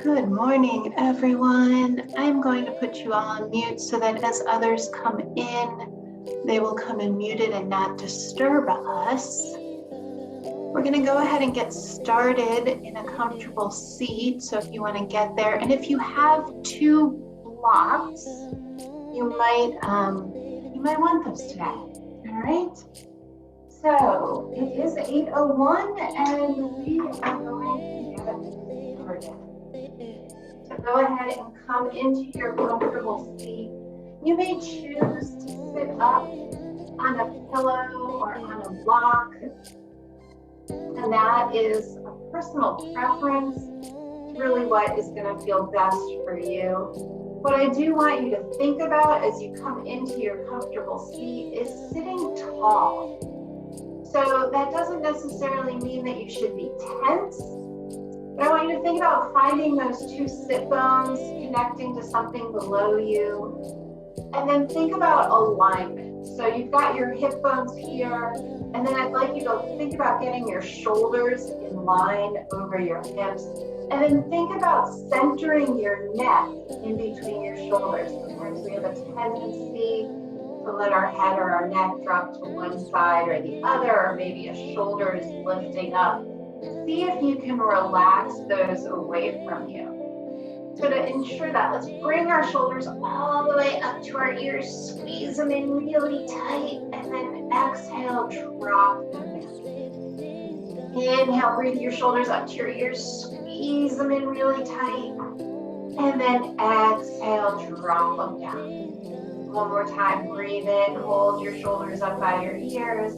Good morning, everyone. I'm going to put you all on mute so that as others come in, they will come in muted and not disturb us. We're going to go ahead and get started in a comfortable seat. So if you want to get there, and if you have two blocks, you might want those today. All right. So it is 8:01 and we are going to get started. So go ahead and come into your comfortable seat. You may choose to sit up on a pillow or on a block, and that is a personal preference. It's really what is going to feel best for you. What I do want you to think about as you come into your comfortable seat is sitting tall. So that doesn't necessarily mean that you should be tense, but I want you to think about finding those two sit bones connecting to something below you. And then think about alignment. So you've got your hip bones here, and then I'd like you to think about getting your shoulders in line over your hips. And then think about centering your neck in between your shoulders. Sometimes we have a tendency to let our head or our neck drop to one side or the other, or maybe a shoulder is lifting up. See if you can relax those away from you. So to ensure that, let's bring our shoulders all the way up to our ears, squeeze them in really tight, and then exhale, drop them down. Inhale, breathe your shoulders up to your ears, squeeze them in really tight, and then exhale, drop them down. One more time, breathe in, hold your shoulders up by your ears,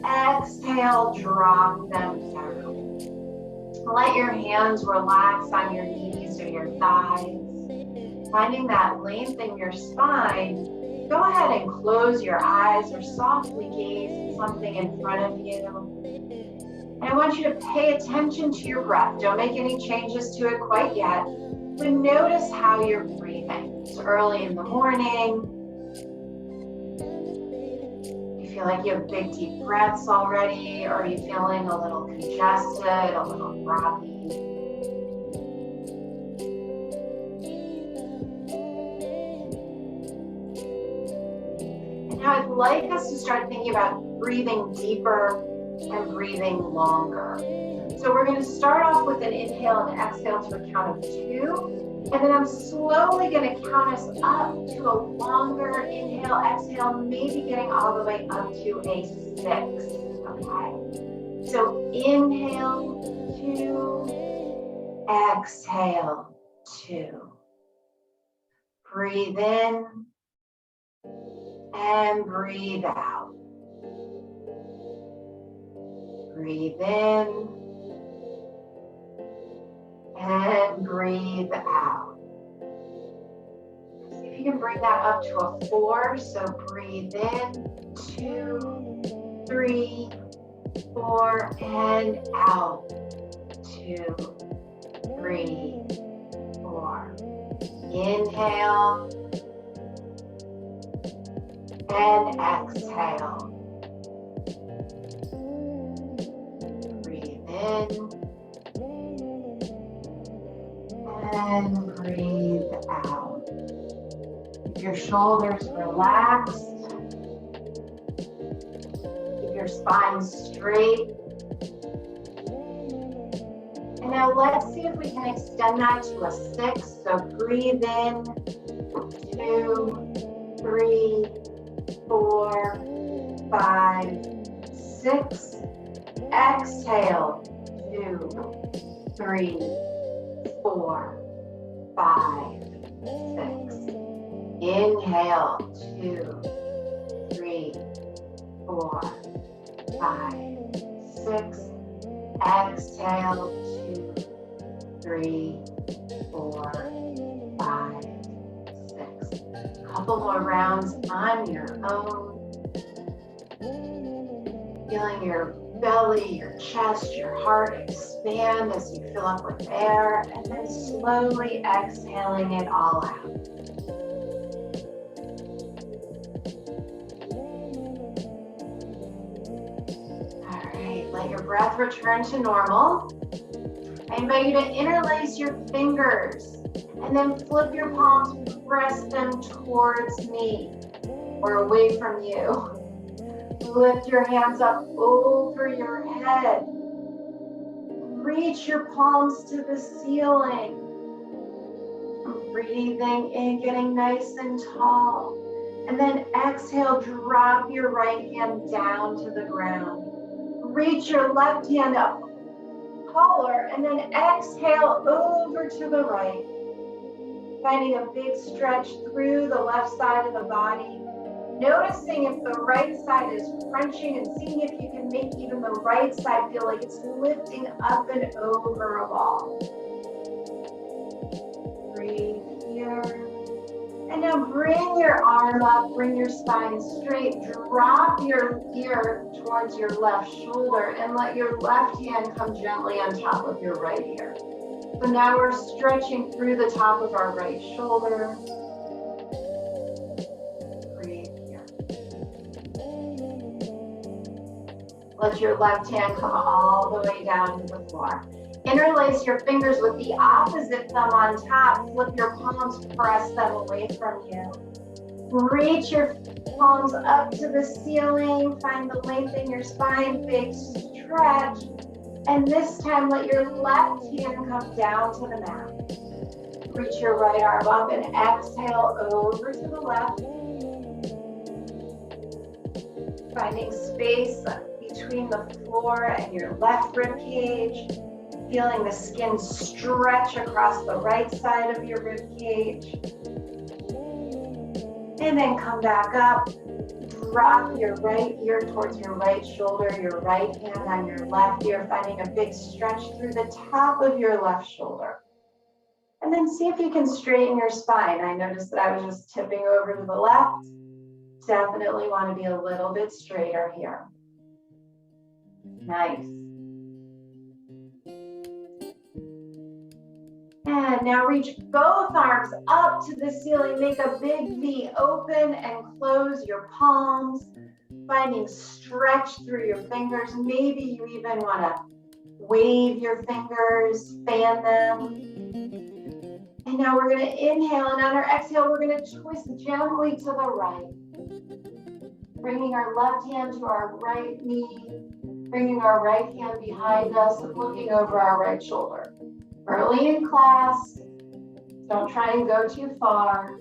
exhale, drop them down. Let your hands relax on your knees or your thighs. Finding that length in your spine, go ahead and close your eyes or softly gaze at something in front of you. And I want you to pay attention to your breath. Don't make any changes to it quite yet, but notice how you're breathing. It's early in the morning. Feel like you have big deep breaths already, or are you feeling a little congested, a little groggy? And now I'd like us to start thinking about breathing deeper and breathing longer. So we're going to start off with an inhale and exhale to a count of 2. And then I'm slowly going to count us up to a longer inhale, exhale, maybe getting all the way up to a 6. Okay. So inhale, 2, exhale, 2. Breathe in and breathe out. Breathe in and breathe out. See if you can bring that up to a 4. So breathe in, 2, 3, 4, and out. 2, 3, 4. Inhale and exhale. Breathe in and breathe out. Keep your shoulders relaxed. Keep your spine straight. And now let's see if we can extend that to a 6. So breathe in, 2, 3, 4, 5, 6. Exhale, 2, 3, 4, 5, 6. Inhale, 2, 3, 4, 5, 6. Exhale, 2, 3, 4, 5, 6. Couple more rounds on your own. Feeling your belly, your chest, your heart expand as you fill up with air, and then slowly exhaling it all out. All right, let your breath return to normal. I invite you to interlace your fingers and then flip your palms, press them towards me or away from you. Lift your hands up over your head. Reach your palms to the ceiling. Breathing in, getting nice and tall. And then exhale, drop your right hand down to the ground. Reach your left hand up taller, and then exhale over to the right. Finding a big stretch through the left side of the body. Noticing if the right side is crunching and seeing if you can make even the right side feel like it's lifting up and over a ball. Breathe here. And now bring your arm up, bring your spine straight, drop your ear towards your left shoulder and let your left hand come gently on top of your right ear. So now we're stretching through the top of our right shoulder. Breathe here. Let your left hand come all the way down to the floor. Interlace your fingers with the opposite thumb on top. Flip your palms, press them away from you. Reach your palms up to the ceiling. Find the length in your spine, big stretch. And this time, let your left hand come down to the mat. Reach your right arm up and exhale over to the left. Finding space between the floor and your left rib cage. Feeling the skin stretch across the right side of your rib cage. And then come back up. Drop your right ear towards your right shoulder, your right hand on your left ear, finding a big stretch through the top of your left shoulder. And then see if you can straighten your spine. I noticed that I was just tipping over to the left. Definitely want to be a little bit straighter here. Nice. And now reach both arms up to the ceiling. Make a big V. Open and close your palms. Finding stretch through your fingers. Maybe you even want to wave your fingers, fan them. And now we're going to inhale, and on our exhale, we're going to twist gently to the right. Bringing our left hand to our right knee. Bringing our right hand behind us and looking over our right shoulder. Early in class, don't try and go too far.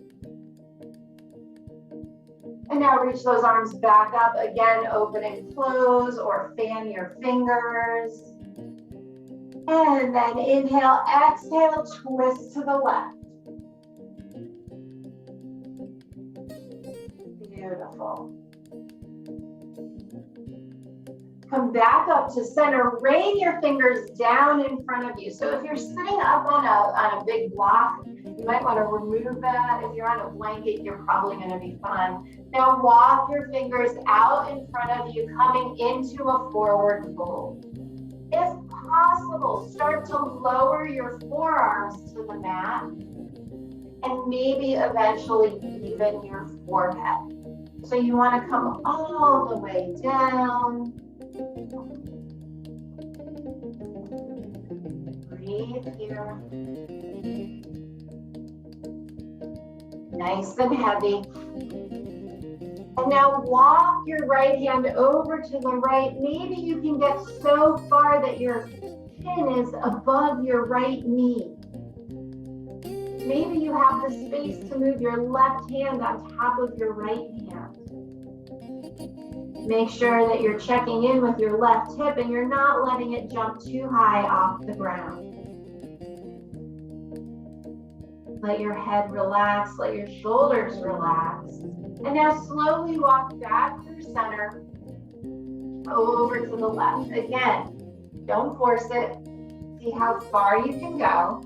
And now reach those arms back up. Again, open and close or fan your fingers. And then inhale, exhale, twist to the left. Beautiful. Come back up to center. Rain your fingers down in front of you. So if you're sitting up on a big block, you might want to remove that. If you're on a blanket, you're probably going to be fine. Now walk your fingers out in front of you, coming into a forward fold. If possible, start to lower your forearms to the mat and maybe eventually even your forehead. So you want to come all the way down. Breathe here. Nice and heavy. And now walk your right hand over to the right. Maybe you can get so far that your chin is above your right knee. Maybe you have the space to move your left hand on top of your right hand. Make sure that you're checking in with your left hip and you're not letting it jump too high off the ground. Let your head relax, let your shoulders relax. And now slowly walk back through center, over to the left. Again, don't force it. See how far you can go.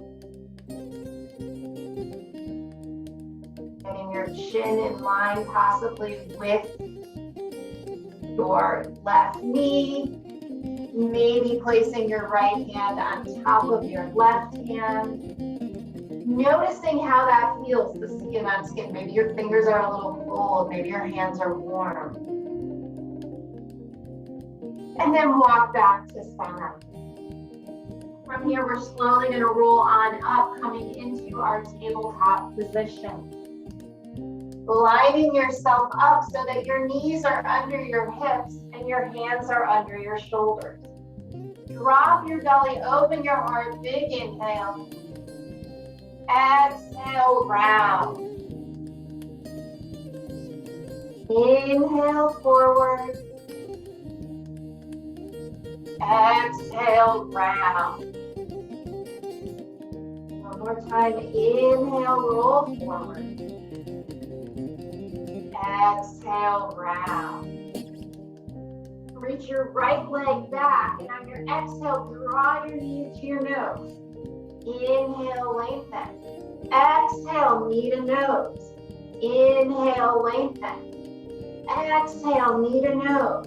Getting your chin in line possibly with your left knee. Maybe placing your right hand on top of your left hand. Noticing how that feels, the skin on skin. Maybe your fingers are a little cold, maybe your hands are warm. And then walk back to center. From here, we're slowly going to roll on up, coming into our tabletop position. Lining yourself up so that your knees are under your hips and your hands are under your shoulders. Drop your belly, open your heart, big inhale. Exhale, round. Inhale, forward. Exhale, round. One more time, inhale, roll forward. Exhale, round. Reach your right leg back, and on your exhale, draw your knees to your nose. Inhale, lengthen. Exhale, knee to nose. Inhale, lengthen. Exhale, knee to nose.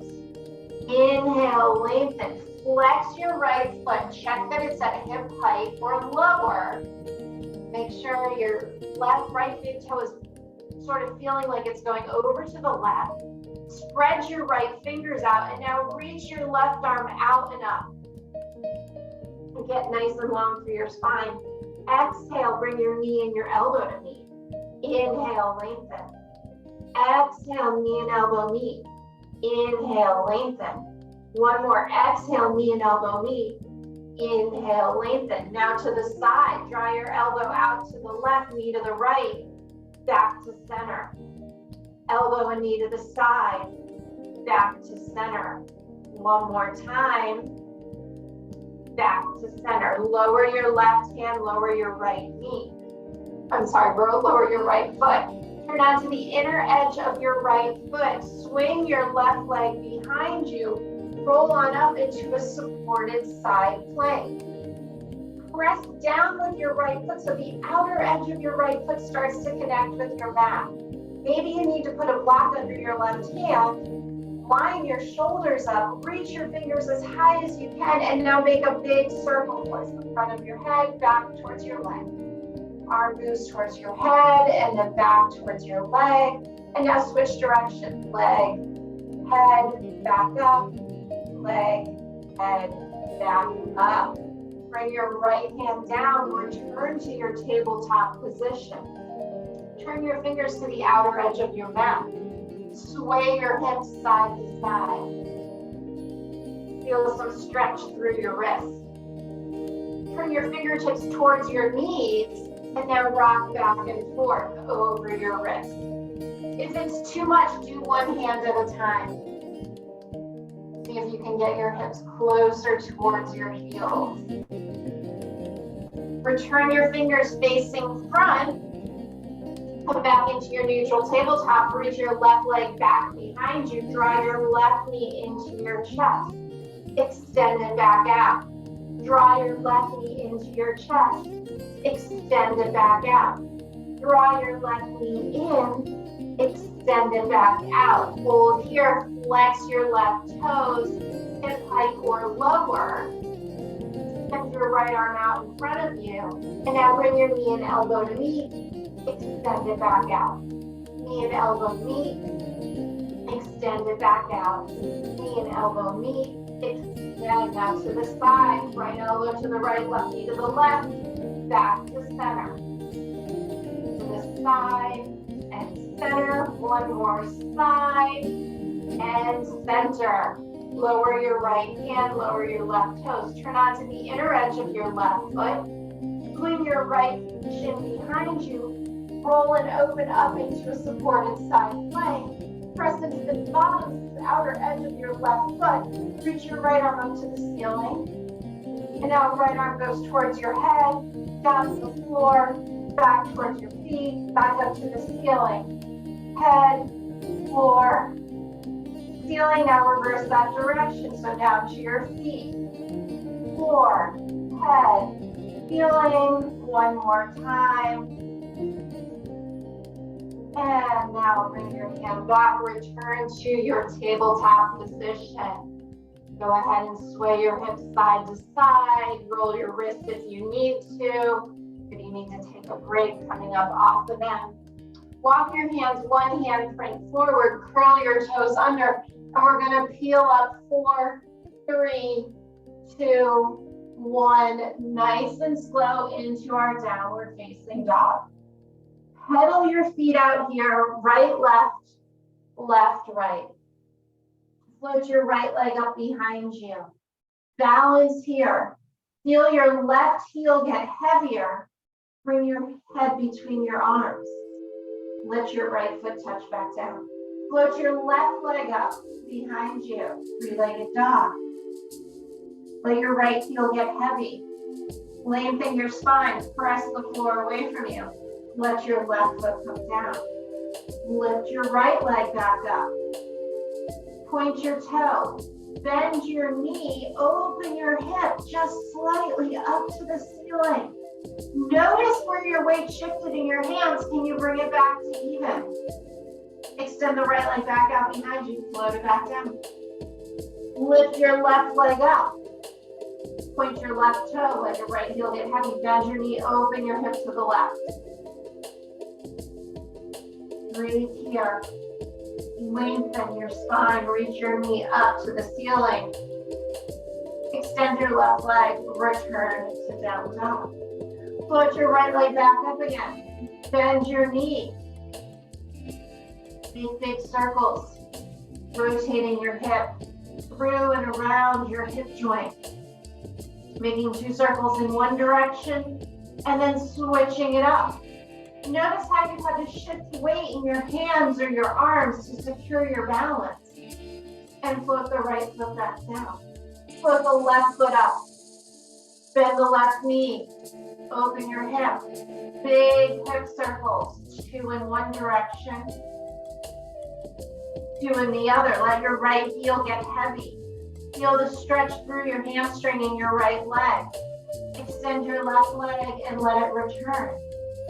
Inhale, lengthen. Flex your right foot. Check that it's at hip height or lower. Make sure your right big toe is sort of feeling like it's going over to the left. Spread your right fingers out, and now reach your left arm out and up. And get nice and long through your spine. Exhale, bring your knee and your elbow to meet. Inhale, lengthen. Exhale, knee and elbow meet. Inhale, lengthen. One more. Exhale, knee and elbow meet. Inhale, lengthen. Now to the side. Draw your elbow out to the left, knee to the right. Back to center. Elbow and knee to the side. Back to center. One more time. Back to center. Lower your left hand, lower your right knee. Lower your right foot. Turn onto the inner edge of your right foot. Swing your left leg behind you. Roll on up into a supported side plank. Press down with your right foot so the outer edge of your right foot starts to connect with your mat. Maybe you need to put a block under your left hand. Line your shoulders up. Reach your fingers as high as you can, and now make a big circle towards the front of your head, back towards your leg. Arm moves towards your head and then back towards your leg. And now switch direction. Leg, head, back up. Leg, head, back up. Bring your right hand down. Return to your tabletop position. Turn your fingers to the outer edge of your mat. Sway your hips side to side. Feel some stretch through your wrists. Turn your fingertips towards your knees and now rock back and forth over your wrists. If it's too much, do one hand at a time. See if you can get your hips closer towards your heels. Return your fingers facing front. Come back into your neutral tabletop. Reach your left leg back behind you. Draw your left knee into your chest. Extend it back out. Draw your left knee into your chest. Extend it back out. Draw your left knee in. Extend it back out. Hold here. Flex your left toes, hip height or lower. Send your right arm out in front of you. And now bring your knee and elbow to meet. Extend it back out. Knee and elbow meet. Extend it back out. Knee and elbow meet. Extend now to the side. Right elbow to the right, left knee to the left. Back to center. To the side and center. One more side and center. Lower your right hand, lower your left toes. Turn onto the inner edge of your left foot. Swing your right shin behind you. Roll and open up into a supported side plank. Press into the bottom, the outer edge of your left foot. Reach your right arm up to the ceiling. And now right arm goes towards your head, down to the floor, back towards your feet, back up to the ceiling. Head, floor, ceiling. Now reverse that direction. So down to your feet, floor, head, ceiling. One more time. And now bring your hand back, return to your tabletop position. Go ahead and sway your hips side to side, roll your wrists if you need to. If you need to take a break coming up off of them. Walk your hands, one hand print forward, curl your toes under, and we're gonna peel up 4, 3, 2, 1, nice and slow into our downward facing dog. Pedal your feet out here, right, left, left, right. Float your right leg up behind you. Balance here. Feel your left heel get heavier. Bring your head between your arms. Let your right foot touch back down. Float your left leg up behind you. 3-legged dog. Let your right heel get heavy. Lengthen your spine. Press the floor away from you. Let your left foot come down. Lift your right leg back up. Point your toe. Bend your knee. Open your hip just slightly up to the ceiling. Notice where your weight shifted in your hands. Can you bring it back to even? Extend the right leg back out behind you. Float it back down. Lift your left leg up. Point your left toe. Let your right heel get heavy. Bend your knee. Open your hip to the left. Breathe here. Lengthen your spine. Reach your knee up to the ceiling. Extend your left leg. Return to down dog. Float your right leg back up again. Bend your knee. Make big circles. Rotating your hip through and around your hip joint. Making 2 circles in one direction and then switching it up. Notice how you have to shift weight in your hands or your arms to secure your balance. And float the right foot back down. Float the left foot up. Bend the left knee. Open your hip. Big hip circles. 2 in one direction. 2 in the other. Let your right heel get heavy. Feel the stretch through your hamstring in your right leg. Extend your left leg and let it return.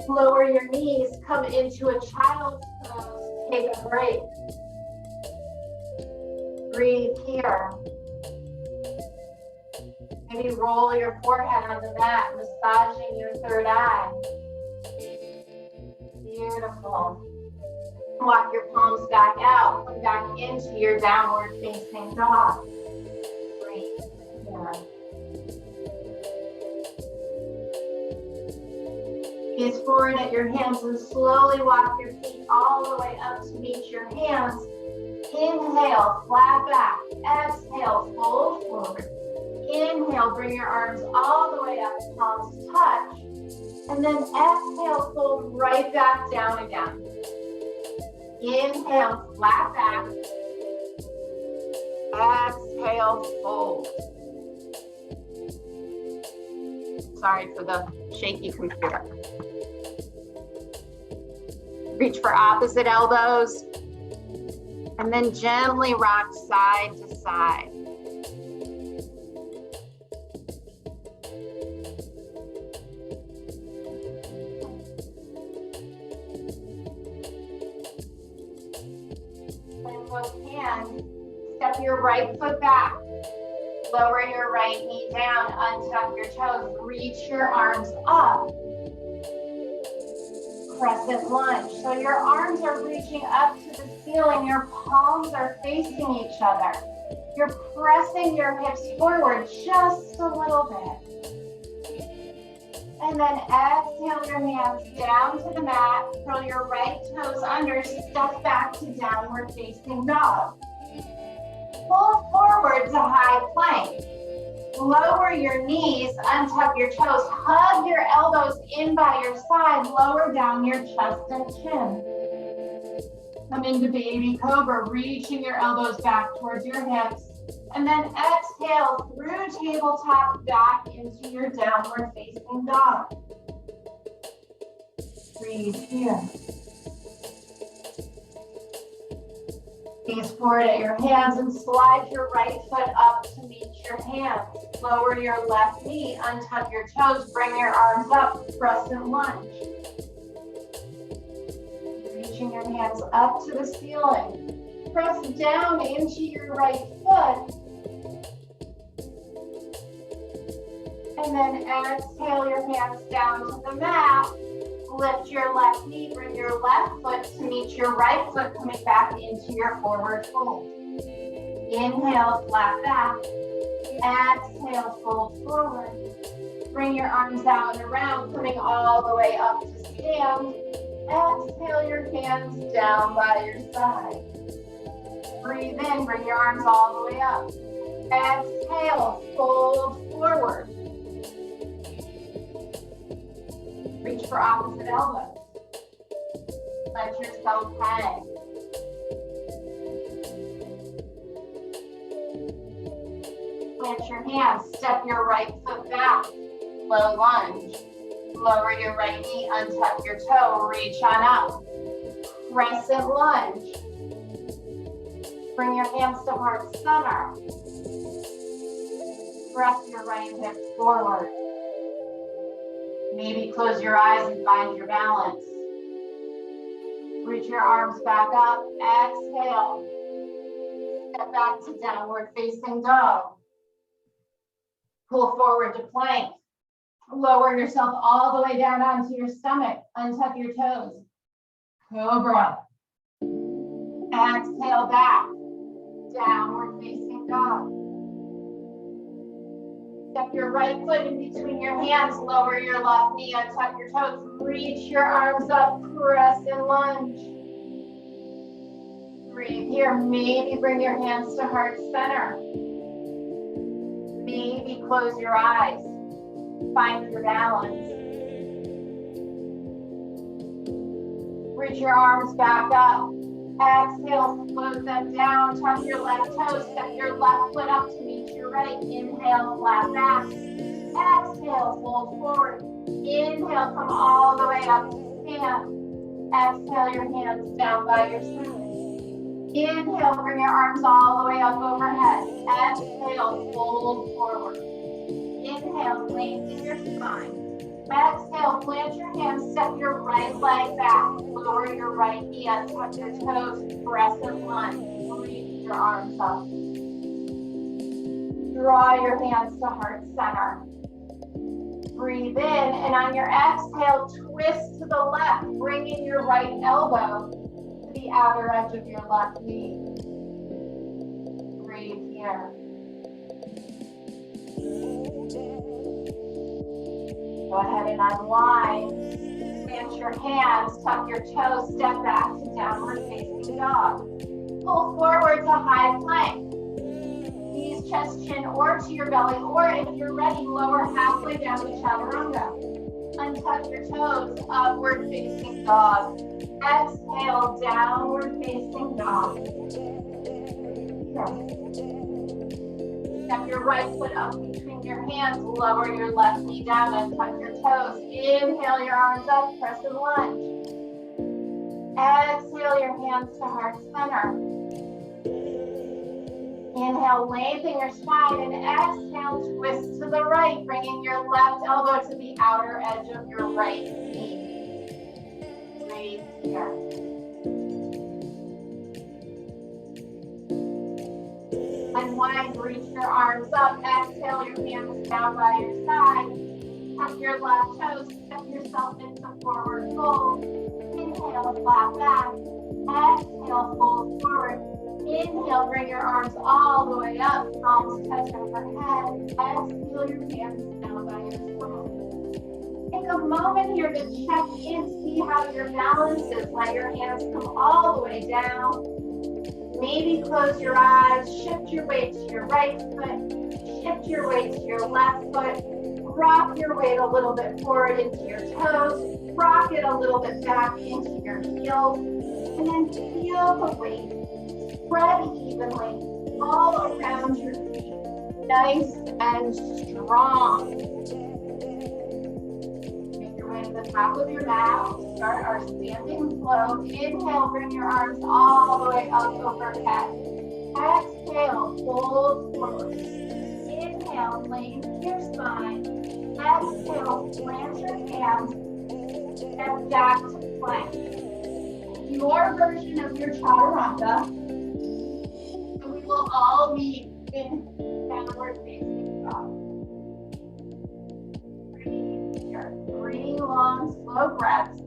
Lower your knees, come into a child's pose, take a break. Breathe here. Maybe roll your forehead on the mat, massaging your third eye. Beautiful. Walk your palms back out, come back into your downward facing dog. Breathe here. Gaze forward at your hands and slowly walk your feet all the way up to meet your hands. Inhale, flat back. Exhale, fold forward. Inhale, bring your arms all the way up, palms touch. And then exhale, fold right back down again. Inhale, flat back. Exhale, fold. Sorry for the shaky computer. Reach for opposite elbows. And then gently rock side to side. With both hands, step your right foot back. Lower your right knee down, untuck your toes, reach your arms up. Crescent lunge. So your arms are reaching up to the ceiling, your palms are facing each other. You're pressing your hips forward just a little bit. And then exhale your hands down to the mat, curl your right toes under, step back to downward facing dog. Pull forward to high plank. Lower your knees, untuck your toes, hug your elbows in by your side, lower down your chest and chin. Come into baby cobra, reaching your elbows back towards your hips. And then exhale through tabletop back into your downward facing dog. Breathe here. Gaze forward at your hands and slide your right foot up to meet your hands. Lower your left knee, untuck your toes, bring your arms up, crescent lunge. Reaching your hands up to the ceiling. Press down into your right foot. And then exhale your hands down to the mat. Lift your left knee, bring your left foot to meet your right foot, coming back into your forward fold. Inhale, flat back. Exhale, fold forward. Bring your arms out and around, coming all the way up to stand. Exhale your hands down by your side. Breathe in, bring your arms all the way up. Exhale, fold forward. Reach for opposite elbows. Let yourself hang. Plant your hands, step your right foot back. Low lunge. Lower your right knee, untuck your toe, reach on up. Crescent lunge. Bring your hands to heart center. Press your right hip forward. Maybe close your eyes and find your balance. Reach your arms back up. Exhale. Step back to downward facing dog. Pull forward to plank. Lower yourself all the way down onto your stomach. Untuck your toes. Cobra. Exhale back. Downward facing dog. Step your right foot in between your hands. Lower your left knee. Untuck your toes. Reach your arms up. Crescent lunge. Breathe here. Maybe bring your hands to heart center. Maybe close your eyes. Find your balance. Reach your arms back up. Exhale, float them down. Tuck your left toes. Step your left foot up to meet your right. Inhale, flat back. Exhale, fold forward. Inhale, come all the way up to stand. Exhale, your hands down by your side. Inhale, bring your arms all the way up overhead. Exhale, fold forward. Inhale, lengthen your spine. Exhale, plant your hands, step your right leg back. Lower your right knee, untuck your toes, crescent lunge. Reach your arms up. Draw your hands to heart center. Breathe in, and on your exhale, twist to the left, bringing your right elbow to the outer edge of your left knee. Breathe here. Go ahead and unwind. Plant your hands, tuck your toes, step back to downward facing dog. Pull forward to high plank. Knees, chest, chin, or to your belly, or if you're ready, lower halfway down to chaturanga. Untuck your toes, upward facing dog. Exhale, downward facing dog. Step your right foot up between your hands, lower your left knee down, and tuck your toes. Inhale your arms up, crescent lunge. Exhale your hands to heart center. Inhale, lengthen your spine, and exhale, twist to the right, bringing your left elbow to the outer edge of your right knee. Breathe here. Unwind, reach your arms up, exhale your hands down by your side. Tuck your left toes, step yourself into forward fold. Inhale, flat back. Exhale, fold forward. Inhale, bring your arms all the way up, palms touch overhead. Exhale your hands down by your side. Take a moment here to check in, see how your balance is. Let your hands come all the way down. Maybe close your eyes, shift your weight to your right foot, shift your weight to your left foot, rock your weight a little bit forward into your toes, rock it a little bit back into your heels, and then feel the weight spread evenly all around your feet, nice and strong. Make your way to the top of your mat. Start our standing flow. Inhale, bring your arms all the way up overhead. Exhale, fold forward. Inhale, lengthen your spine. Exhale, plant your hands and back to plank. Your version of your chaturanga. And we will all meet in downward facing dog. Breathe here. 3 long, slow breaths.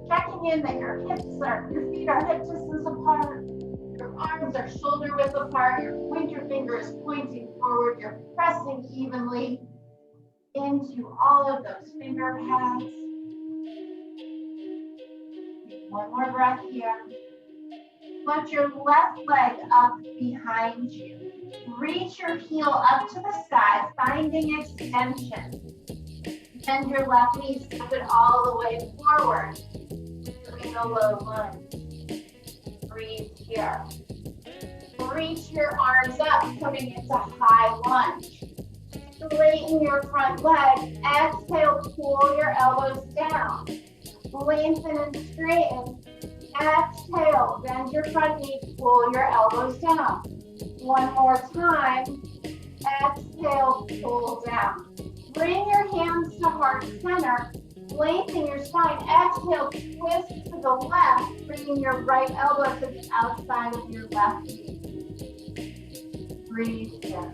Checking in that your feet are hip distance apart. Your Your arms are shoulder width apart. Your pointer finger is pointing forward. You're pressing evenly into all of those finger pads. One more breath here. Put your left leg up behind you. Reach your heel up to the sky, finding extension. Bend your left knee, step it all the way forward. Doing a low lunge. Breathe here. Reach your arms up, coming into high lunge. Straighten your front leg. Exhale, pull your elbows down. Lengthen and straighten. Exhale, bend your front knee, pull your elbows down. One more time. Exhale, pull down. Bring your hands to heart center. Lengthen your spine. Exhale, twist to the left, bringing your right elbow to the outside of your left knee. Breathe here.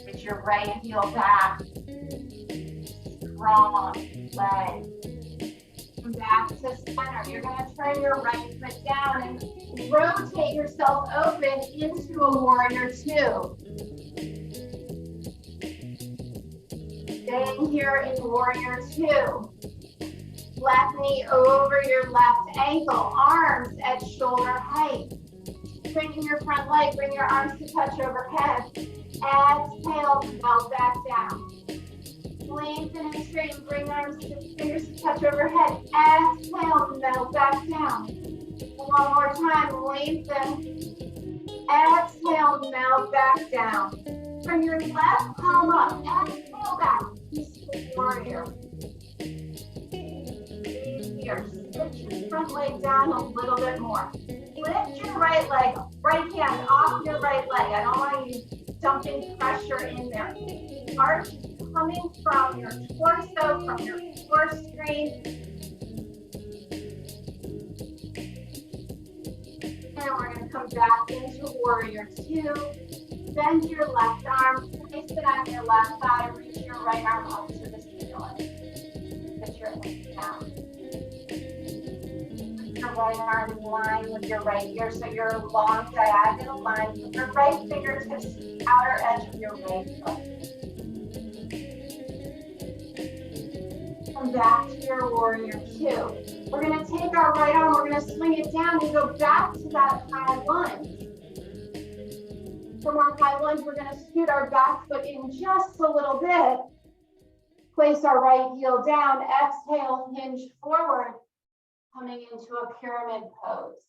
Get your right heel back. Strong leg. Come back to center. You're going to turn your right foot down and rotate yourself open into a warrior two. Staying here in warrior two. Left knee over your left ankle. Arms at shoulder height. Straighten your front leg. Bring your arms to touch overhead. Exhale, melt back down. Lengthen and straighten. Bring arms to fingers to touch overhead. Exhale, melt back down. One more time. Lengthen. Exhale, melt back down. Bring your left palm up. Exhale back. Peaceful warrior. Here. Switch your front leg down a little bit more. Lift your right leg, right hand off your right leg. I don't want you dumping pressure in there. Arch coming from your torso, from your core strength. And we're going to come back into warrior two. Bend your left arm, place it on your left thigh, reach your right arm up to the ceiling. Put your hips down. Put your right arm in line with your right ear, so you're a long diagonal line. Your right fingertips to the outer edge of your right foot. Come back to your warrior two. We're going to take our right arm, we're going to swing it down and go back to that high lunge. From our high lunge, we're going to scoot our back foot in just a little bit. Place our right heel down, exhale, hinge forward, coming into a pyramid pose.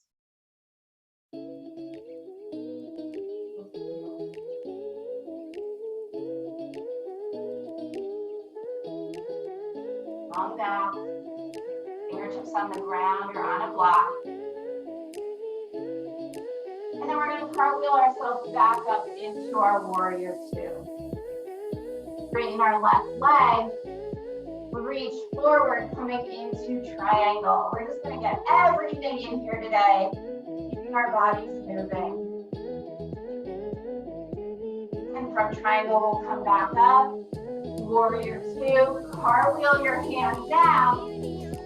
Long back, fingertips on the ground, you're on a block. And then we're going to cartwheel ourselves back up into our warrior two. Straighten our left leg. Reach forward, coming into triangle. We're just going to get everything in here today, keeping our bodies moving. And from triangle, we'll come back up. Warrior two, cartwheel your hand down,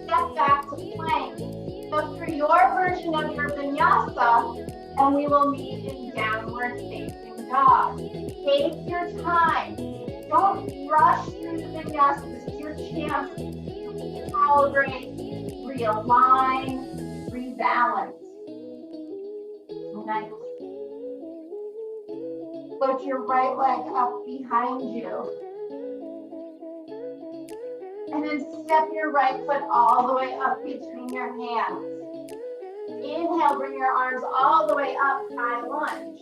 step back to plank. So for your version of your vinyasa, and we will meet in downward facing dog. Take your time. Don't rush through the vinyasa. This is your chance to calibrate, realign, rebalance. Nice. Put your right leg up behind you. And then step your right foot all the way up between your hands. Inhale, bring your arms all the way up, high lunge.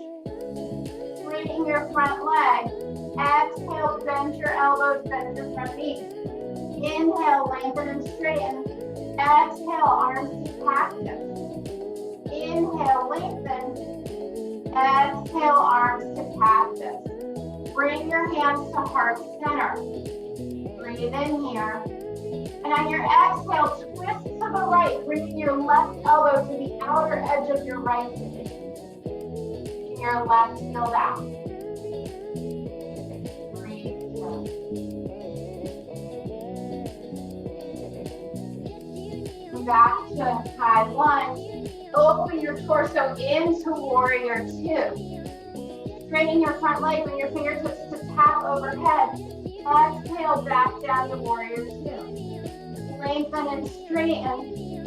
Straighten your front leg. Exhale, bend your elbows, bend your front knees. Inhale, lengthen and straighten. Exhale, arms to cactus. Inhale, lengthen. Exhale, arms to cactus. Bring your hands to heart center. Breathe in here. And on your exhale, twist to the right, bringing your left elbow to the outer edge of your right knee. Keeping your left heel down. Breathe here. Come back to high lunge. Open your torso into warrior two. Straighten your front leg, bring your fingertips to tap overhead. Exhale, back down to warrior two. Lengthen and straighten.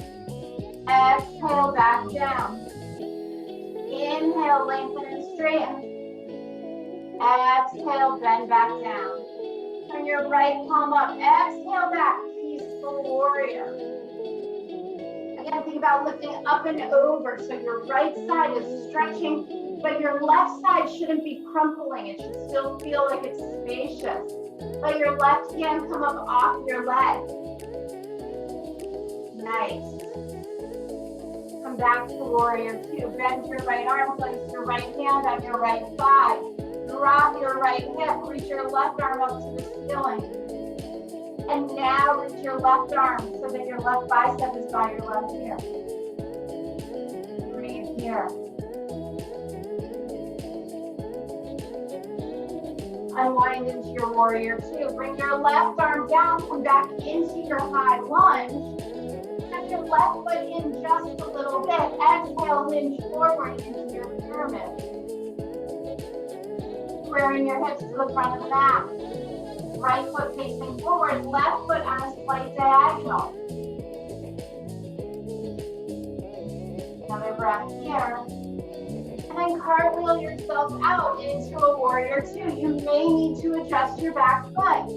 Exhale, back down. Inhale, lengthen and straighten. Exhale, bend back down. Turn your right palm up. Exhale back, peaceful warrior. Again, think about lifting up and over. So your right side is stretching, but your left side shouldn't be crumpling. It should still feel like it's spacious. Let your left hand come up off your leg. Nice. Come back to warrior two. Bend your right arm, place your right hand on your right thigh. Drop your right hip, reach your left arm up to the ceiling. And now reach your left arm so that your left bicep is by your left ear. Breathe here. Unwind into your warrior two. Bring your left arm down, come back into your high lunge. Step your left foot in just a little bit. Exhale, hinge forward into your pyramid. Squaring your hips to the front of the mat. Right foot facing forward, left foot on a slight diagonal. Another breath here. And then cartwheel yourself out into a warrior two. You may need to adjust your back foot.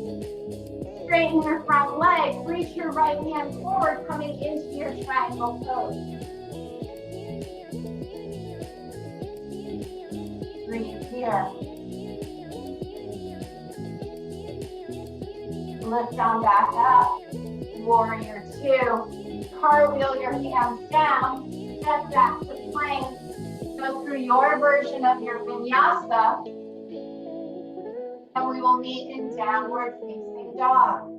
Straighten your front leg, reach your right hand forward, coming into your triangle pose. Breathe here. Lift on back up. Warrior two. Cartwheel your hands down. Step back to plank. Go through your version of your vinyasa. And we will meet in downward facing dog.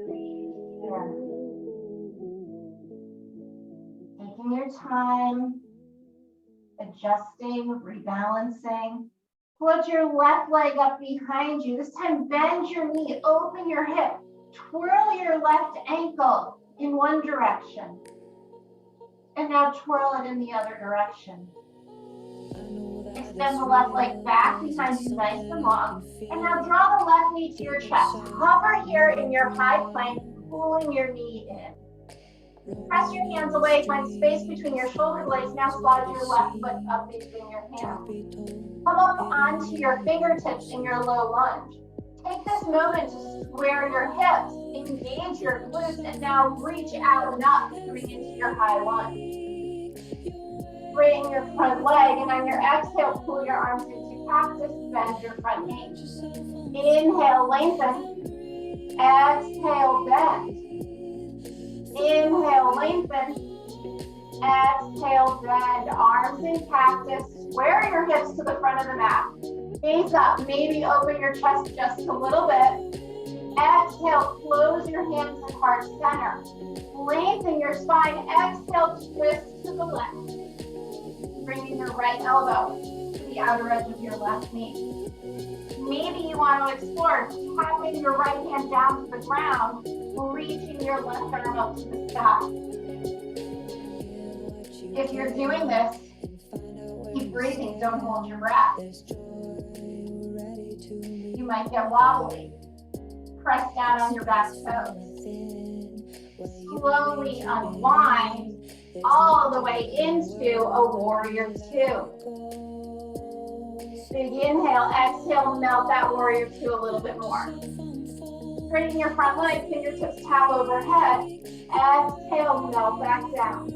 Breathe here. Taking your time. Adjusting, rebalancing. Put your left leg up behind you. This time, bend your knee, open your hip, twirl your left ankle in one direction. And now twirl it in the other direction. Extend the left leg back behind you, nice and long. And now draw the left knee to your chest. Hover here in your high plank, pulling your knee in. Press your hands away, find space between your shoulder blades. Now slide your left foot up between your hands. Come up onto your fingertips in your low lunge. Take this moment to square your hips, engage your glutes, and now reach out and up, coming into your high lunge. Straighten your front leg, and on your exhale, pull your arms into cactus, bend your front knee. Inhale, lengthen. Exhale, bend. Inhale, lengthen. Exhale, bend. Arms in cactus. Square your hips to the front of the mat. Gaze up. Maybe open your chest just a little bit. Exhale, close your hands in heart center. Lengthen your spine. Exhale, twist to the left. Bringing your right elbow to the outer edge of your left knee. Maybe you want to explore tapping your right hand down to the ground, reaching your left arm up to the sky. If you're doing this, keep breathing, don't hold your breath. You might get wobbly. Press down on your back toes. Slowly unwind all the way into a warrior two. Big inhale, exhale, melt that warrior two a little bit more. Straighten your front leg, fingertips tap overhead. Exhale, melt back down.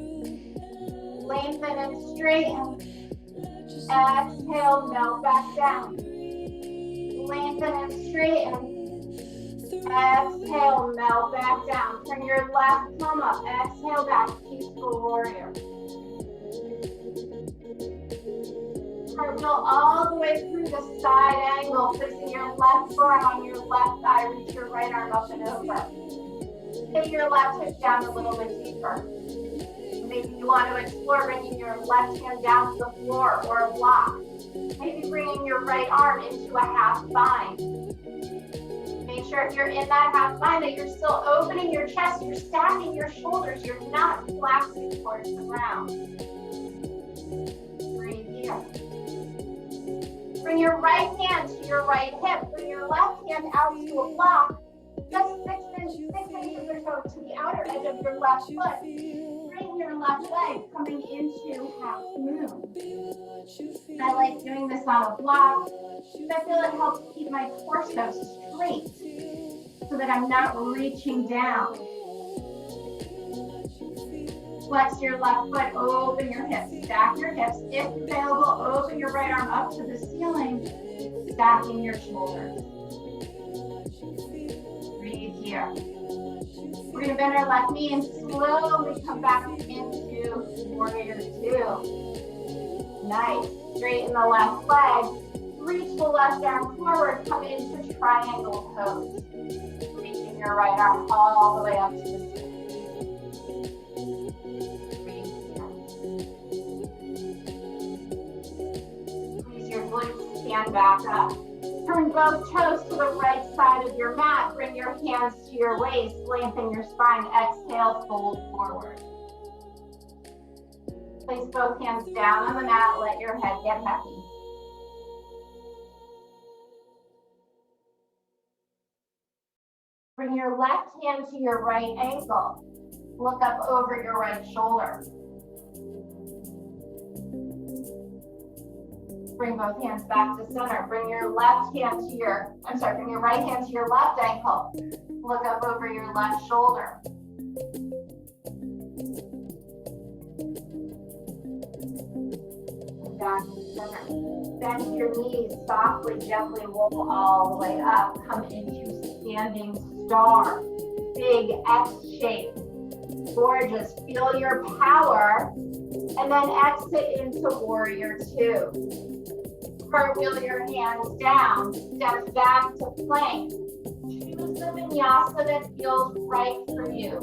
Lengthen and straighten. Exhale, melt back down. Lengthen and straighten. Exhale, melt back down. Turn your left thumb up. Exhale back, peaceful warrior. Cartwheel all the way through the side angle, placing your left foot on your left thigh. Reach your right arm up and over. Take your left hip down a little bit deeper. Maybe you want to explore bringing your left hand down to the floor or a block. Maybe bringing your right arm into a half bind. Make sure if you're in that half bind that you're still opening your chest, you're stacking your shoulders, you're not collapsing towards the ground. Breathe here. Bring your right hand to your right hip. Bring your left hand out to a block, just 6 inches or so to the outer edge of your left foot. Bring your left leg coming into half moon. I like doing this on a block because I feel it helps keep my torso straight so that I'm not reaching down. Flex your left foot, open your hips, stack your hips. If available, open your right arm up to the ceiling, stacking your shoulders. Breathe here. We're going to bend our left knee and slowly come back into warrior two. Nice. Straighten the left leg. Reach the left arm forward. Come into triangle pose. Reaching your right arm all the way up to the ceiling. Breathe here. Squeeze your glutes. Stand back up. Turn both toes to the right side of your mat. Bring your hands to your waist. Lengthen your spine. Exhale, fold forward. Place both hands down on the mat. Let your head get heavy. Bring your left hand to your right ankle. Look up over your right shoulder. Bring both hands back to center. Bring your right hand to your left ankle. Look up over your left shoulder. Back to center. Bend your knees softly, gently roll all the way up. Come into standing star. Big X shape. Gorgeous. Feel your power. And then exit into warrior two. Cartwheel your hands down, step back to plank. Choose the vinyasa that feels right for you.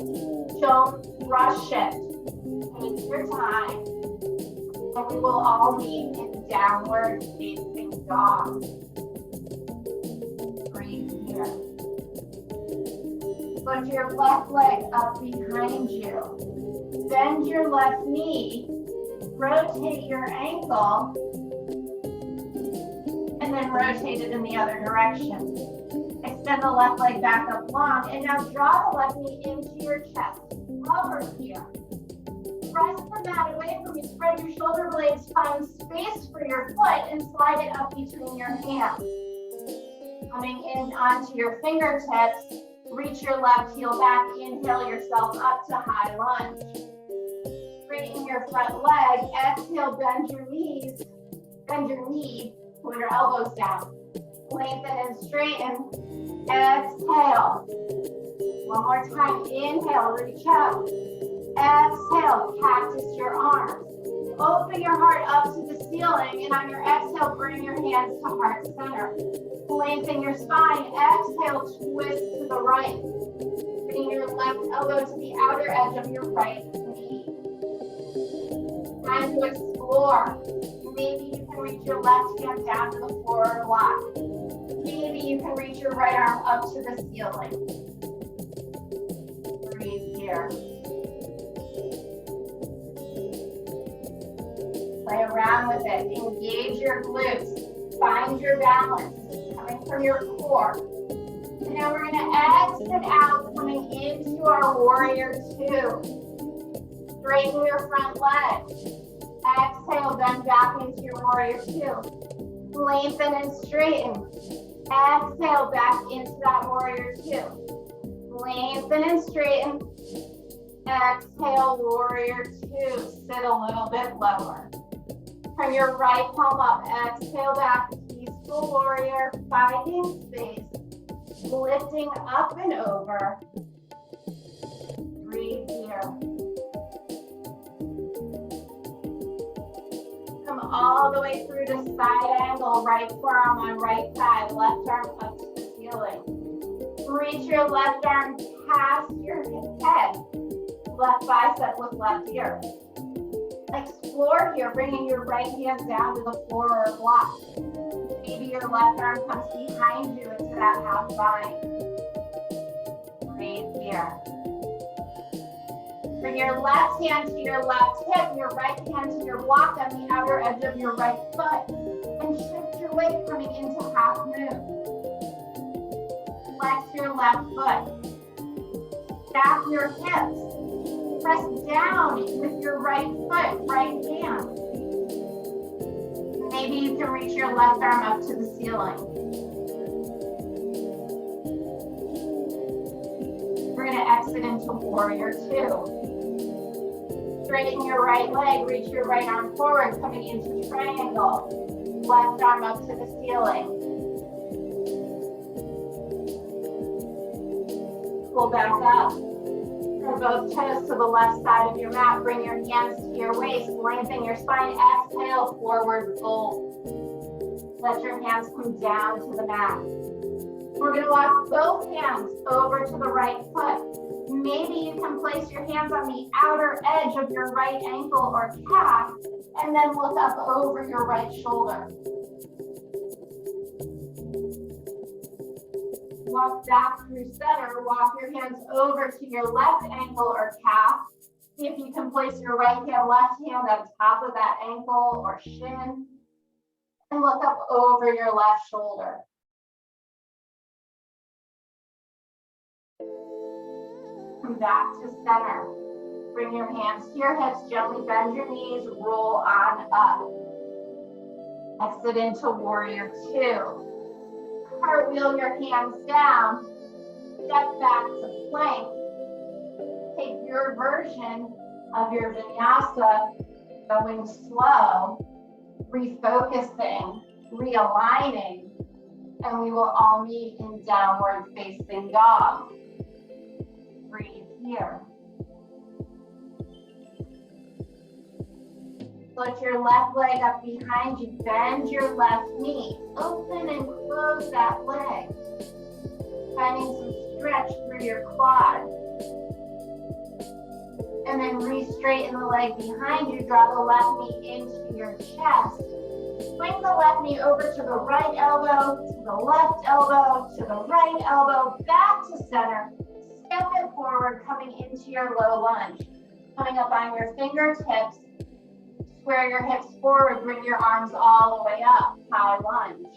Don't rush it. Take your time. And we will all meet in downward facing dog. Breathe here. Put your left leg up behind you. Bend your left knee. Rotate your ankle. And then rotate it in the other direction. Extend the left leg back up long, and now draw the left knee into your chest. Over here. Press the mat away from you. Spread your shoulder blades, find space for your foot, and slide it up between your hands. Coming in onto your fingertips, reach your left heel back, inhale yourself up to high lunge. Straighten your front leg, exhale, bend your knees, bend your knee. Put your elbows down. Lengthen and straighten. Exhale. One more time. Inhale, reach out. Exhale, cactus your arms. Open your heart up to the ceiling, and on your exhale, bring your hands to heart center. Lengthen your spine. Exhale, twist to the right. Bring your left elbow to the outer edge of your right knee. Time to explore. Maybe you can reach your left hand down to the floor or block. Maybe you can reach your right arm up to the ceiling. Breathe here. Play around with it. Engage your glutes. Find your balance. Coming from your core. And now we're going to exit out, coming into our warrior two. Straighten your front leg. Exhale, bend back into your warrior two. Lengthen and straighten. Exhale, back into that warrior two. Lengthen and straighten. Exhale, warrior two. Sit a little bit lower. Turn your right palm up. Exhale back, peaceful warrior. Finding space. Lifting up and over. Breathe here. Come all the way through to side angle, right forearm on right side, left arm up to the ceiling. Reach your left arm past your head, left bicep with left ear. Explore here, bringing your right hand down to the floor or block. Maybe your left arm comes behind you into that half bind. here. Bring your left hand to your left hip, your right hand to your block on the outer edge of your right foot. And shift your weight coming into half moon. Flex your left foot. Stack your hips. Press down with your right foot, right hand. Maybe you can reach your left arm up to the ceiling. We're going to exit into warrior two. Straighten your right leg, reach your right arm forward, coming into triangle. Left arm up to the ceiling. Pull back up. Throw both toes to the left side of your mat. Bring your hands to your waist. Lengthen your spine. Exhale, forward fold. Let your hands come down to the mat. We're going to walk both hands over to the right foot. Maybe you can place your hands on the outer edge of your right ankle or calf, and then look up over your right shoulder. Walk back through center. Walk your hands over to your left ankle or calf. See if you can place your right hand, left hand on top of that ankle or shin, and look up over your left shoulder. Come back to center. Bring your hands to your hips, gently bend your knees, roll on up. Exit into warrior two. Cartwheel your hands down, step back to plank. Take your version of your vinyasa, going slow, refocusing, realigning, and we will all meet in downward facing dog. Breathe here. Put your left leg up behind you. Bend your left knee. Open and close that leg. Finding some stretch through your quad. And then re-straighten the leg behind you. Draw the left knee into your chest. Swing the left knee over to the right elbow, to the left elbow, to the right elbow, back to center. Step it forward, coming into your low lunge. Coming up on your fingertips, square your hips forward, bring your arms all the way up, high lunge.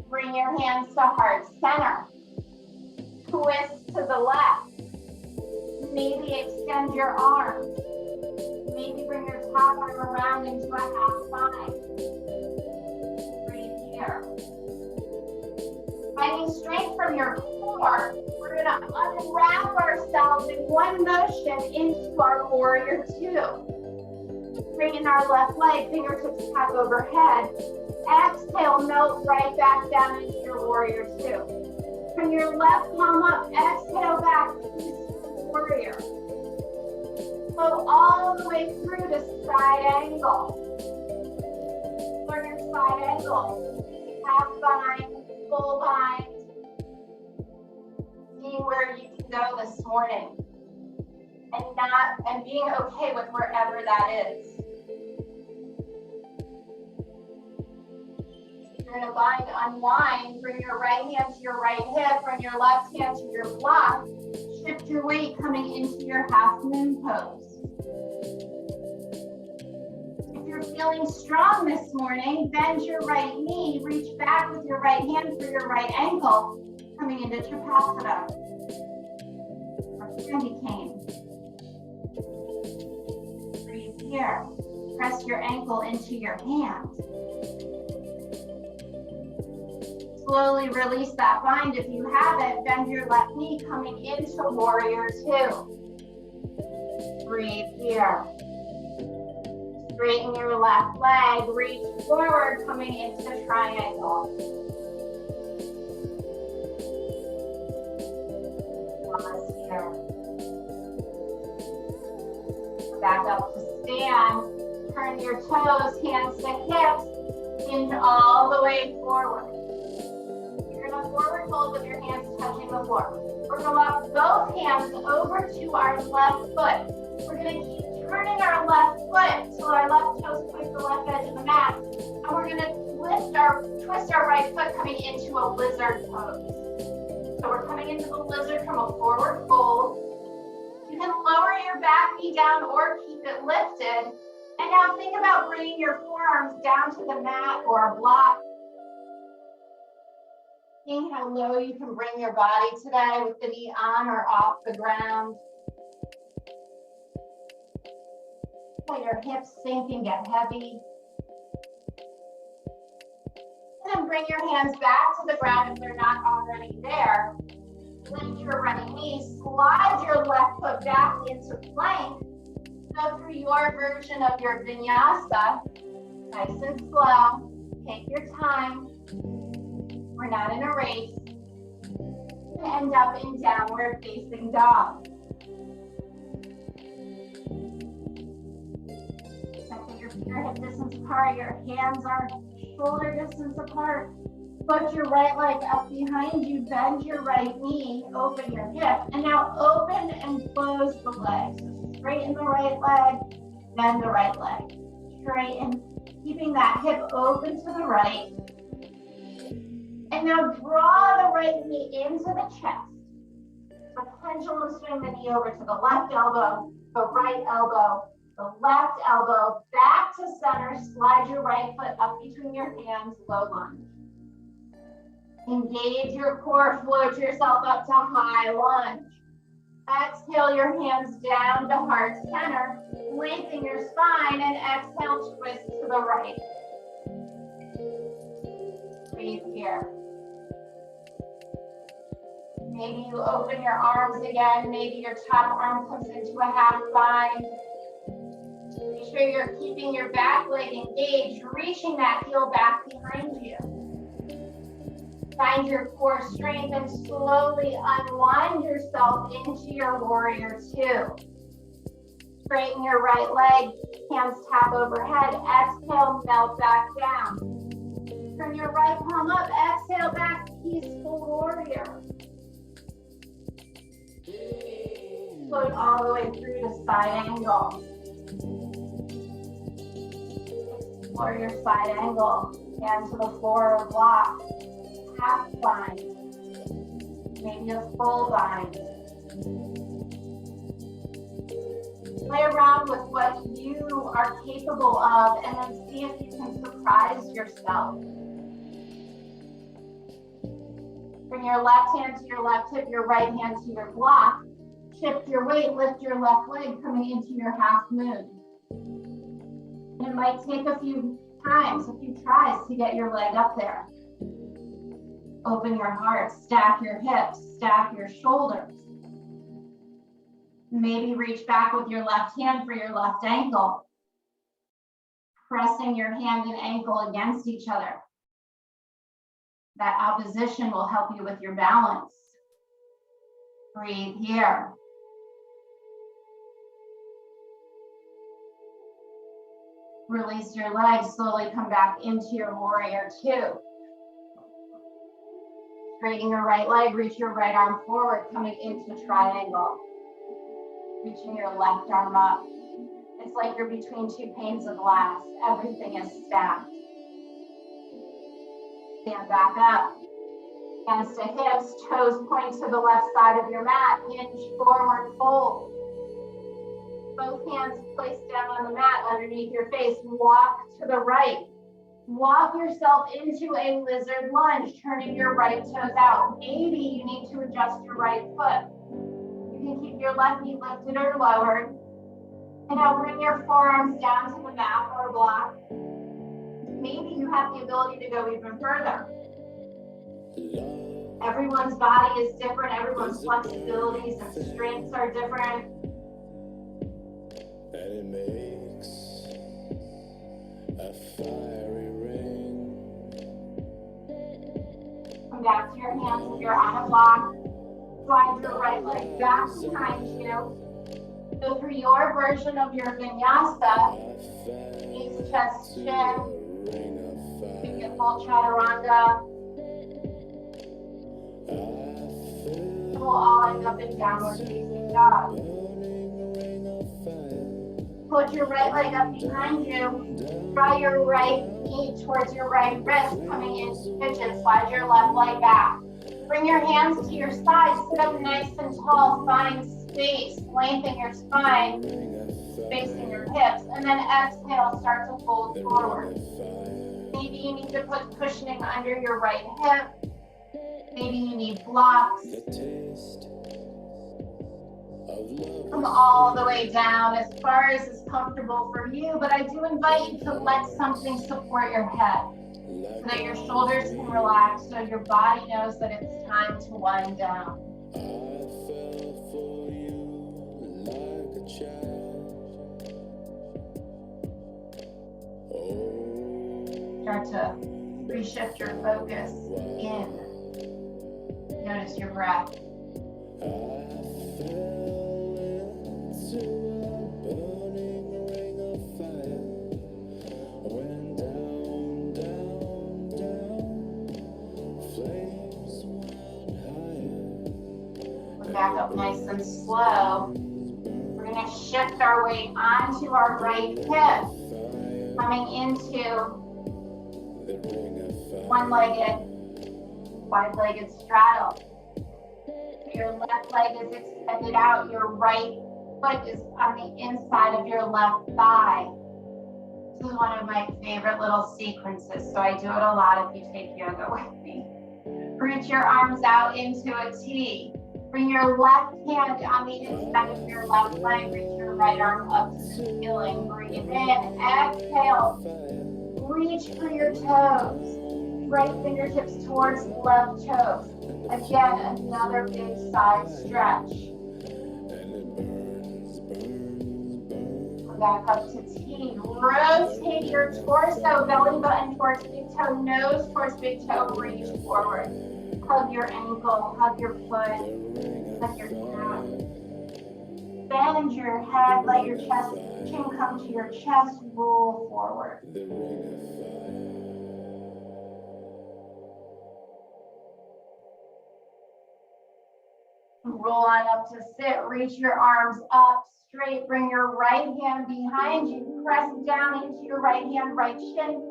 Bring your hands to heart center. Twist to the left. Maybe extend your arms. Maybe bring your top arm around into a half bind. Breathe here. Finding strength from your core, we're going to unwrap ourselves in one motion into our warrior two. Bring in our left leg, fingertips tap overhead. Exhale, melt right back down into your warrior two. Bring your left palm up, exhale back, peaceful warrior. Flow all the way through to side angle. Learn your side angle. Half bind, full bind. Seeing where you can go this morning. And being okay with wherever that is. You're gonna bind, unwind, bring your right hand to your right hip, bring your left hand to your block. Shift your weight coming into your half moon pose. If you're feeling strong this morning, bend your right knee, reach back with your right hand for your right ankle, coming into Tripadasana or candy cane. Breathe here. Press your ankle into your hand. Slowly release that bind if you have it. Bend your left knee coming into warrior two. Breathe here. Straighten your left leg. Reach forward coming into triangle. Pause here. Back up to stand. Turn your toes, hands to hips. Hinge all the way forward. Forward fold with your hands touching the floor. We're going to walk both hands over to our left foot. We're going to keep turning our left foot till our left toes touch the left edge of the mat. And we're going to twist our right foot coming into a lizard pose. So we're coming into the lizard from a forward fold. You can lower your back knee down or keep it lifted. And now think about bringing your forearms down to the mat or a block. Seeing how low you can bring your body today with the knee on or off the ground. Let your hips sink and get heavy. And then bring your hands back to the ground if they're not already there. Lift your right knee, slide your left foot back into plank. Go through your version of your vinyasa. Nice and slow. Take your time. We're not in a race. And end up in downward facing dog. Your feet are hip distance apart. Your hands are shoulder distance apart. Put your right leg up behind you. Bend your right knee. Open your hip. And now open and close the leg. So straighten the right leg. Bend the right leg. Straighten. Keeping that hip open to the right. And now draw the right knee into the chest. So pendulum swing the knee over to the left elbow, the right elbow, the left elbow, back to center. Slide your right foot up between your hands, low lunge. Engage your core, float yourself up to high lunge. Exhale your hands down to heart center. Lengthen your spine and exhale, twist to the right. Breathe here. Maybe you open your arms again. Maybe your top arm comes into a half bind. Make sure you're keeping your back leg engaged, reaching that heel back behind you. Find your core strength and slowly unwind yourself into your warrior two. Straighten your right leg, hands tap overhead. Exhale, melt back down. Turn your right palm up, exhale back, peaceful warrior. Float all the way through to side angle. Warrior side angle, hand to the floor or block. Half bind, maybe a full bind. Play around with what you are capable of and then see if you can surprise yourself. Bring your left hand to your left hip, your right hand to your block. Shift your weight, lift your left leg coming into your half moon. And it might take a few times, a few tries to get your leg up there. Open your heart, stack your hips, stack your shoulders. Maybe reach back with your left hand for your left ankle. Pressing your hand and ankle against each other. That opposition will help you with your balance. Breathe here. Release your legs, slowly come back into your warrior two. Straighten your right leg, reach your right arm forward, coming into triangle. Reaching your left arm up. It's like you're between two panes of glass. Everything is stacked. Stand back up. Hands to hips, toes point to the left side of your mat. Hinge forward, fold. Both hands placed down on the mat underneath your face. Walk to the right. Walk yourself into a lizard lunge, turning your right toes out. Maybe you need to adjust your right foot. You can keep your left knee lifted or lowered. And now bring your forearms down to the mat or block. Maybe you have the ability to go even further. Everyone's body is different. Everyone's flexibilities and strengths are different. And it makes a fiery ring. Come back to your hands if you're on a block. Slide your right leg back behind you. Go through your version of your vinyasa. Knees, chest, chin. You get full chaturanga. We'll all end up in downward facing dog. Put your right leg up behind you. Draw your right knee towards your right wrist, coming into pigeon. Slide your left leg back. Bring your hands to your sides, sit up nice and tall, find space, lengthen your spine, spacing your hips, and then exhale, start to fold forward. Maybe you need to put cushioning under your right hip. Maybe you need blocks. Come all the way down as far as is comfortable for you, but I do invite you to let something support your head so that your shoulders can relax, so your body knows that it's time to wind down. Start to reshift your focus in. Notice your breath. Back up nice and slow. We're going to shift our weight onto our right hip, coming into one-legged, wide-legged straddle. Your left leg is extended out. Your right foot is on the inside of your left thigh. This is one of my favorite little sequences, so I do it a lot if you take yoga with me. Reach your arms out into a T. Bring your left hand on the inside of your left leg. Reach your right arm up to the ceiling. Breathe in. Exhale. Reach for your toes. Right fingertips towards left toes. Again, another big side stretch. Back up to T. Rotate your torso, belly button towards big toe, nose towards big toe. Reach forward. Hug your ankle, hug your foot, hug your calf. Bend your head, let your chin come to your chest, roll forward. Roll on up to sit, reach your arms up straight, bring your right hand behind you, press down into your right hand, right shin,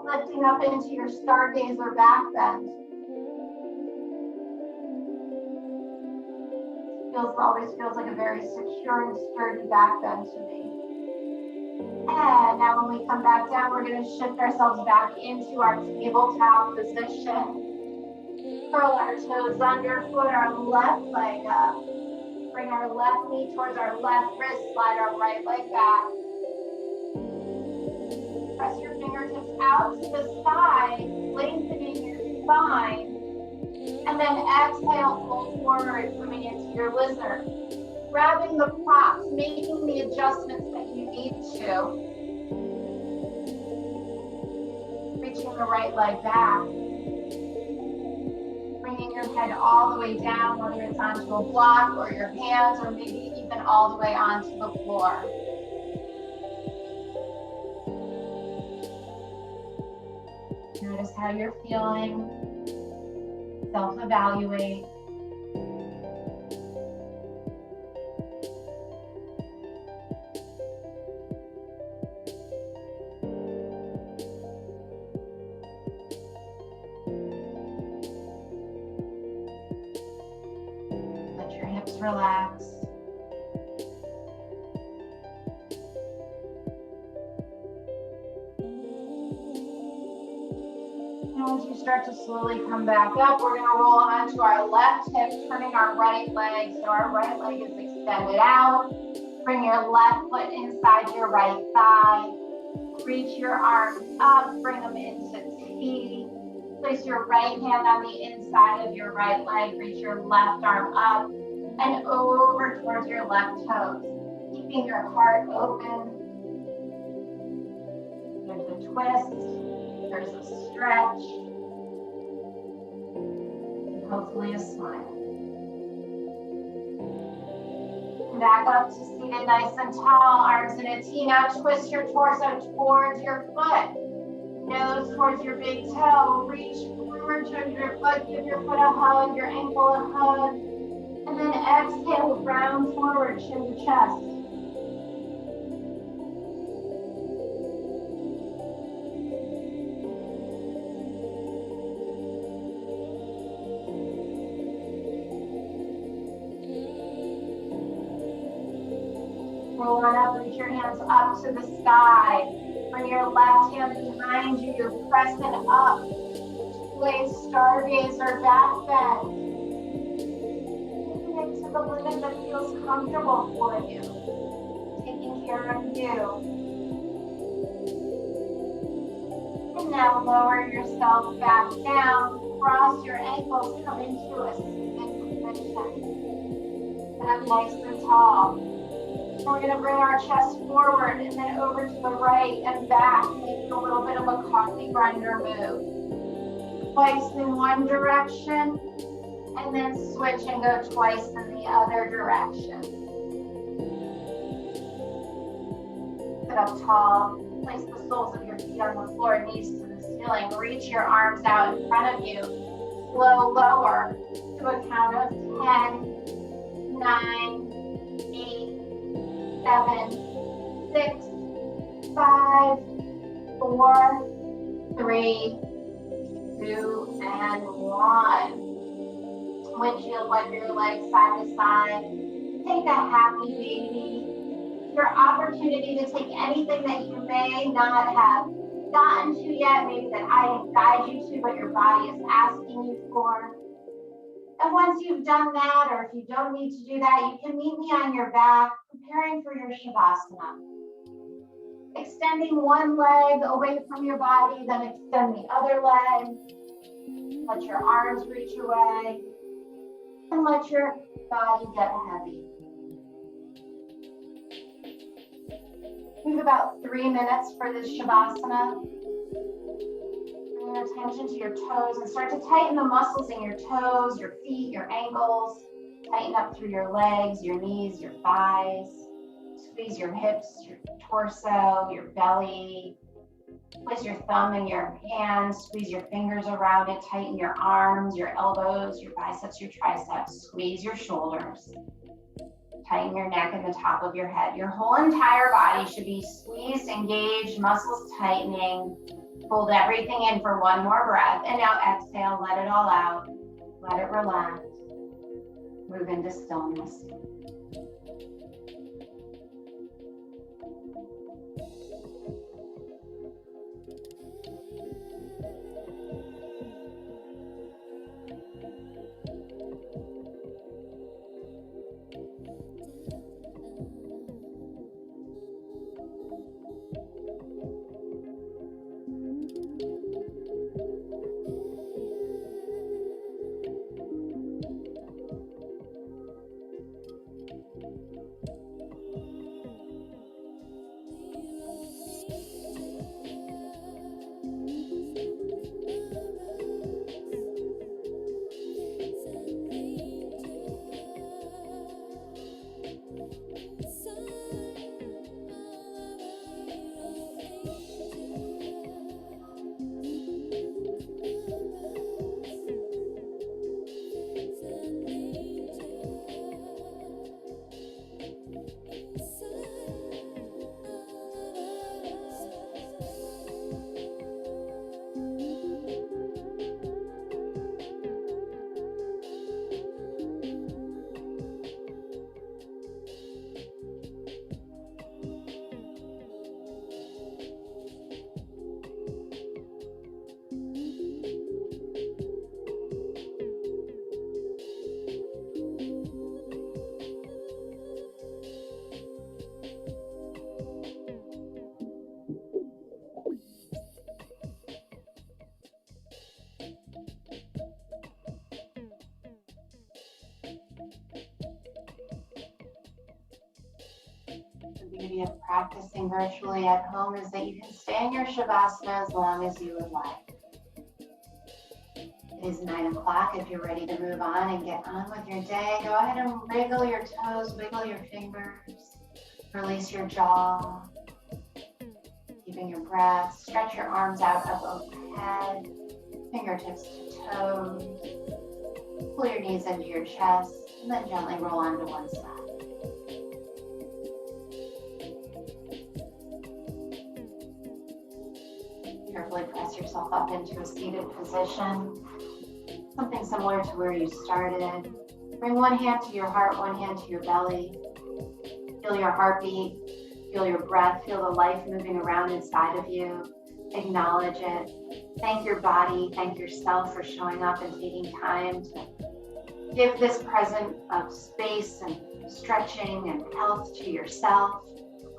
lifting up into your stargazer back bend. Always feels like a very secure and sturdy back bend to me. And now when we come back down, we're going to shift ourselves back into our tabletop position. Curl our toes underfoot, our left leg up. Bring our left knee towards our left wrist, slide our right leg back. Press your fingertips out to the side, lengthening your spine. And then exhale, fold forward, coming into your lizard. Grabbing the props, making the adjustments that you need to. Reaching the right leg back. Bringing your head all the way down, whether it's onto a block or your hands, or maybe even all the way onto the floor. Notice how you're feeling. Self-evaluate. Let your hips relax. As you start to slowly come back up, we're going to roll onto our left hip, turning our right leg. So our right leg is extended out. Bring your left foot inside your right thigh. Reach your arms up, bring them into T. Place your right hand on the inside of your right leg. Reach your left arm up and over towards your left toes. Keeping your heart open. There's a twist. There's a stretch, and hopefully a smile. Back up to seated nice and tall, arms in a T. Now twist your torso towards your foot, nose towards your big toe. Reach forward towards your foot, give your foot a hug, your ankle a hug, and then exhale, round forward, chin to chest. Roll on up, reach your hands up to the sky. Bring your left hand behind you, you're pressing up. Place stargazer back bend. Taking it to the limit that feels comfortable for you. Taking care of you. And now lower yourself back down. Cross your ankles, come into a seated position. Sit up nice and tall. We're going to bring our chest forward and then over to the right and back, making a little bit of a coffee grinder move. Twice in one direction, and then switch and go twice in the other direction. Sit up tall. Place the soles of your feet on the floor, knees to the ceiling. Reach your arms out in front of you. Slow lower to a count of 10, 9, 8, 7, 6, 5, 4, 3, 2, and 1. Windshield wiper your legs side to side. Take a happy baby. Your opportunity to take anything that you may not have gotten to yet, maybe that I didn't guide you to, but your body is asking you for. And once you've done that, or if you don't need to do that, you can meet me on your back, preparing for your Shavasana. Extending one leg away from your body, then extend the other leg. Let your arms reach away, and let your body get heavy. We have about 3 minutes for this Shavasana. Bring your attention to your toes and start to tighten the muscles in your toes, your feet, your ankles. Tighten up through your legs, your knees, your thighs. Squeeze your hips, your torso, your belly. Place your thumb in your hand, squeeze your fingers around it, tighten your arms, your elbows, your biceps, your triceps. Squeeze your shoulders. Tighten your neck and the top of your head. Your whole entire body should be squeezed, engaged, muscles tightening. Hold everything in for one more breath. And now exhale, let it all out. Let it relax. Move into stillness. The beauty of practicing virtually at home is that you can stay in your Shavasana as long as you would like. It is 9 o'clock. If you're ready to move on and get on with your day, go ahead and wiggle your toes, wiggle your fingers, release your jaw, keeping your breath, stretch your arms out up overhead, fingertips to toes, pull your knees into your chest, and then gently roll onto one side. Carefully press yourself up into a seated position, something similar to where you started. Bring one hand to your heart, one hand to your belly. Feel your heartbeat, feel your breath, feel the life moving around inside of you. Acknowledge it. Thank your body, thank yourself for showing up and taking time to give this present of space and stretching and health to yourself.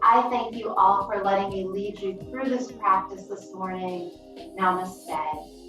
I thank you all for letting me lead you through this practice this morning. Namaste.